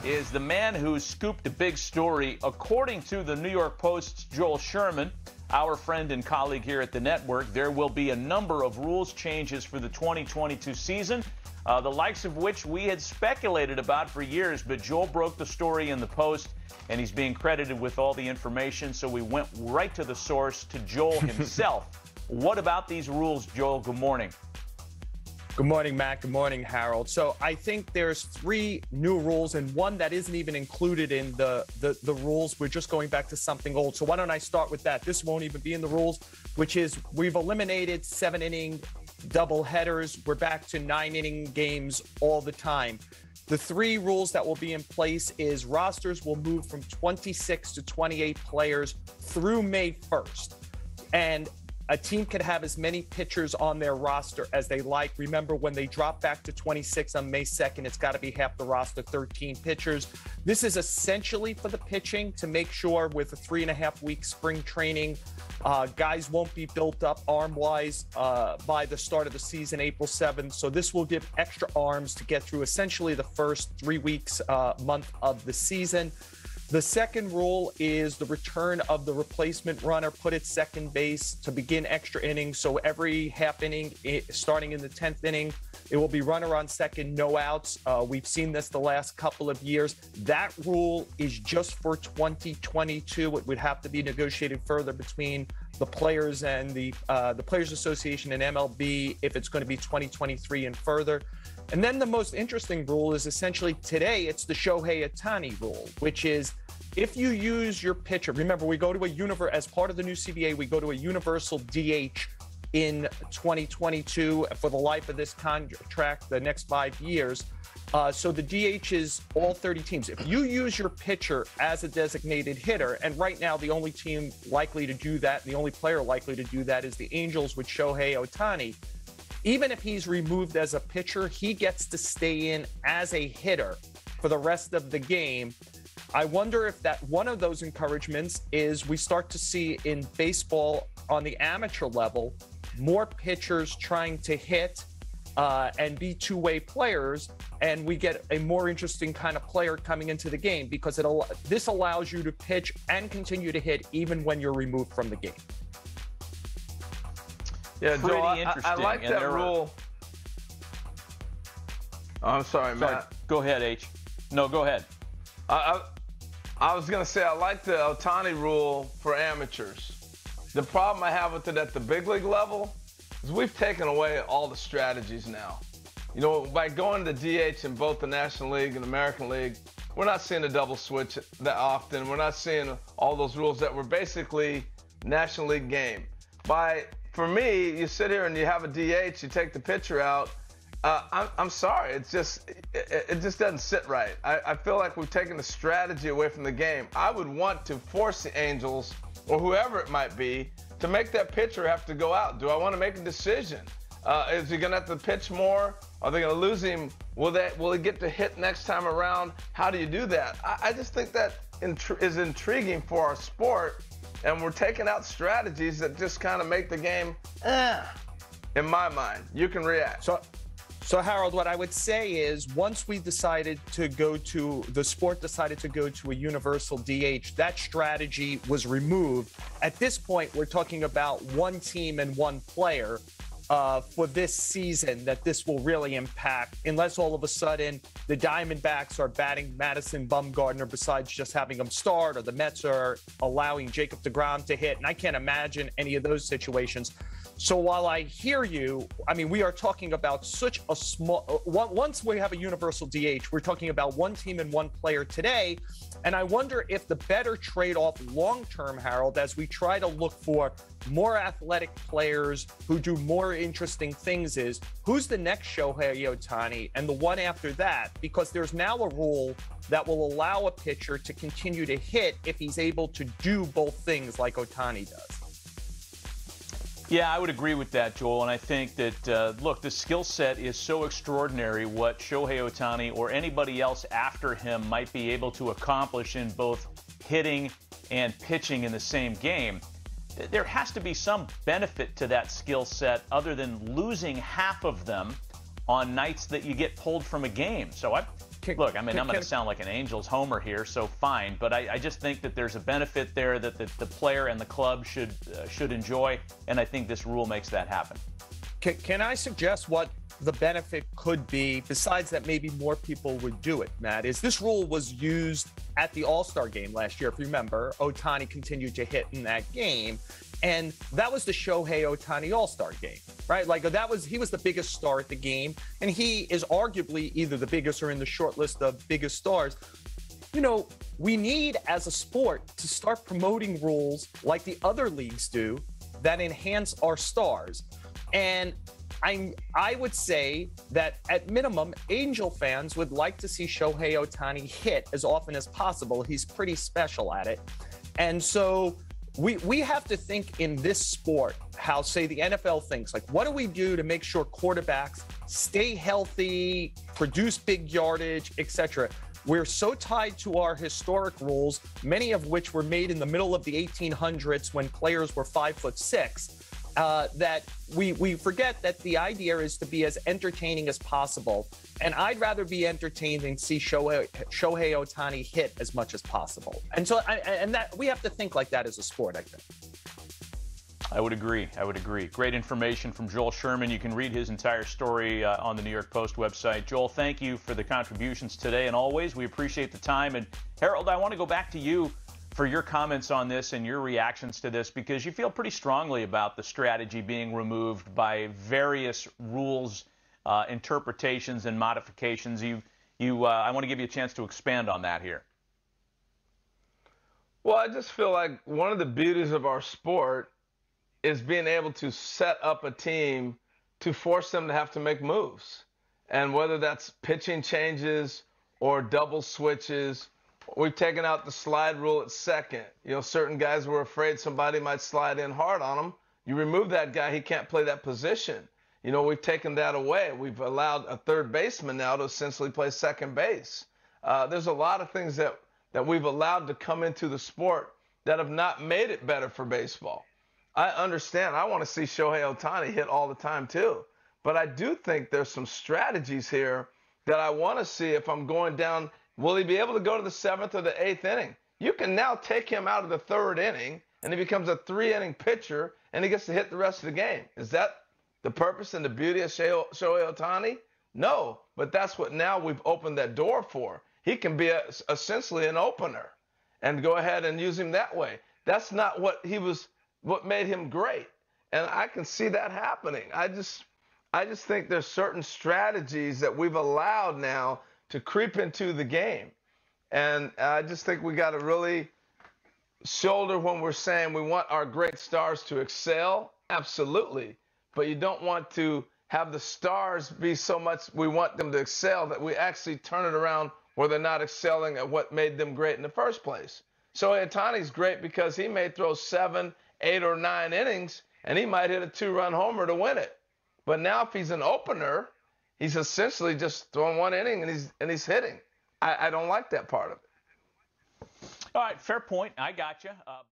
is the man who scooped a big story. According to the New York Post's Joel Sherman, our friend and colleague here at the network, there will be a number of rules changes for the 2022 season, the likes of which we had speculated about for years. But Joel broke the story in the Post, and he's being credited with all the information. So we went right to the source, to Joel himself. What about these rules, Joel? Good morning. Good morning, Matt. Good morning, Harold. So I think there's 3 new rules and one that isn't even included in the rules. We're just going back to something old. So why don't I start with that? This won't even be in the rules, which is we've eliminated 7-inning double headers. We're back to 9-inning games all the time. The 3 rules that will be in place is rosters will move from 26 to 28 players through May 1st. And a team can have as many pitchers on their roster as they like. Remember, when they drop back to 26 on May 2nd, it's got to be half the roster, 13 pitchers. This is essentially for the pitching to make sure with a 3.5-week spring training, guys won't be built up arm-wise by the start of the season, April 7th. So this will give extra arms to get through essentially the first 3 weeks, month of the season. The second rule is the return of the replacement runner put at second base to begin extra innings. So every half inning, starting in the 10th inning, it will be runner on second, no outs. We've seen this the last couple of years. That rule is just for 2022. It would have to be negotiated further between the players and the Players Association and MLB if it's going to be 2023 and further. And then the most interesting rule is essentially today, it's the Shohei Ohtani rule, which is if you use your pitcher, remember, we go to as part of the new CBA, we go to a universal DH in 2022 for the life of this contract, the next 5 years. So the DH is all 30 teams. If you use your pitcher as a designated hitter, and right now the only team likely to do that, the only player likely to do that is the Angels with Shohei Ohtani. Even if he's removed as a pitcher, he gets to stay in as a hitter for the rest of the game. I wonder if that one of those encouragements is we start to see in baseball on the amateur level, more pitchers trying to hit and be two-way players, and we get a more interesting kind of player coming into the game because this allows you to pitch and continue to hit even when you're removed from the game. Yeah, Joel, I like that rule. Oh, I'm sorry, Matt. Go ahead, H. No, go ahead. I was going to say I like the Ohtani rule for amateurs. The problem I have with it at the big league level is we've taken away all the strategies now. You know, by going to DH in both the National League and American League, we're not seeing a double switch that often. We're not seeing all those rules that were basically National League game. For me, you sit here and you have a DH, you take the pitcher out. I'm sorry, it just doesn't sit right. I feel like we've taken the strategy away from the game. I would want to force the Angels or whoever it might be to make that pitcher have to go out. Do I want to make a decision? Is he going to have to pitch more? Are they going to lose him? Will he get to hit next time around? How do you do that? I just think that is intriguing for our sport. And we're taking out strategies that just kind of make the game, in my mind. You can react. So Harold, what I would say is once we decided to the sport decided to go to a universal DH, that strategy was removed. At this point, we're talking about one team and one player for this season that this will really impact, unless all of a sudden the Diamondbacks are batting Madison Bumgarner besides just having him start, or the Mets are allowing Jacob deGrom to hit. And I can't imagine any of those situations. So while I hear you, I mean, we are talking about such a small, once we have a universal DH, we're talking about one team and one player today. And I wonder if the better trade-off long-term, Harold, as we try to look for more athletic players who do more interesting things, is who's the next Shohei Ohtani and the one after that? Because there's now a rule that will allow a pitcher to continue to hit if he's able to do both things like Ohtani does. Yeah, I would agree with that, Joel. And I think that, look, the skill set is so extraordinary what Shohei Ohtani or anybody else after him might be able to accomplish in both hitting and pitching in the same game. There has to be some benefit to that skill set other than losing half of them on nights that you get pulled from a game. So Look, I mean, I'm going to sound like an Angels homer here, so fine. But I just think that there's a benefit there that the player and the club should enjoy, and I think this rule makes that happen. Can I suggest what the benefit could be, besides that maybe more people would do it, Matt, is this rule was used at the All-Star game last year. If you remember, Ohtani continued to hit in that game. And that was the Shohei Ohtani All-Star game, right? Like he was the biggest star at the game. And he is arguably either the biggest or in the short list of biggest stars. You know, we need as a sport to start promoting rules like the other leagues do that enhance our stars. And I would say that at minimum, Angel fans would like to see Shohei Ohtani hit as often as possible. He's pretty special at it. And so we have to think in this sport how, say, the NFL thinks. Like, what do we do to make sure quarterbacks stay healthy, produce big yardage, etc.? We're so tied to our historic rules, many of which were made in the middle of the 1800s when players were 5'6", that we forget that the idea is to be as entertaining as possible. And I'd rather be entertained than see Shohei Ohtani hit as much as possible. And so, that we have to think like that as a sport, I think. I would agree. Great information from Joel Sherman. You can read his entire story on the New York Post website. Joel, thank you for the contributions today and always. We appreciate the time. And Harold, I want to go back to you for your comments on this and your reactions to this, because you feel pretty strongly about the strategy being removed by various rules, interpretations, and modifications. I want to give you a chance to expand on that here. Well, I just feel like one of the beauties of our sport is being able to set up a team to force them to have to make moves. And whether that's pitching changes or double switches. We've taken out the slide rule at second. You know, certain guys were afraid somebody might slide in hard on them. You remove that guy, he can't play that position. You know, we've taken that away. We've allowed a third baseman now to essentially play second base. There's a lot of things that we've allowed to come into the sport that have not made it better for baseball. I understand. I want to see Shohei Ohtani hit all the time too. But I do think there's some strategies here that I want to see if I'm going down. Will he be able to go to the 7th or the 8th inning? You can now take him out of the 3rd inning, and he becomes a 3-inning pitcher, and he gets to hit the rest of the game. Is that the purpose and the beauty of Shohei Ohtani? No, but that's what now we've opened that door for. He can be essentially an opener and go ahead and use him that way. That's not what made him great, and I can see that happening. I just think there's certain strategies that we've allowed now to creep into the game. And I just think we got to really shoulder when we're saying we want our great stars to excel. Absolutely. But you don't want to have the stars be so much we want them to excel that we actually turn it around where they're not excelling at what made them great in the first place. So Ohtani's great because he may throw 7, 8, or 9 innings, and he might hit a 2-run homer to win it. But now if he's an opener, he's essentially just throwing 1 inning and he's hitting. I don't like that part of it. All right, fair point. I got you.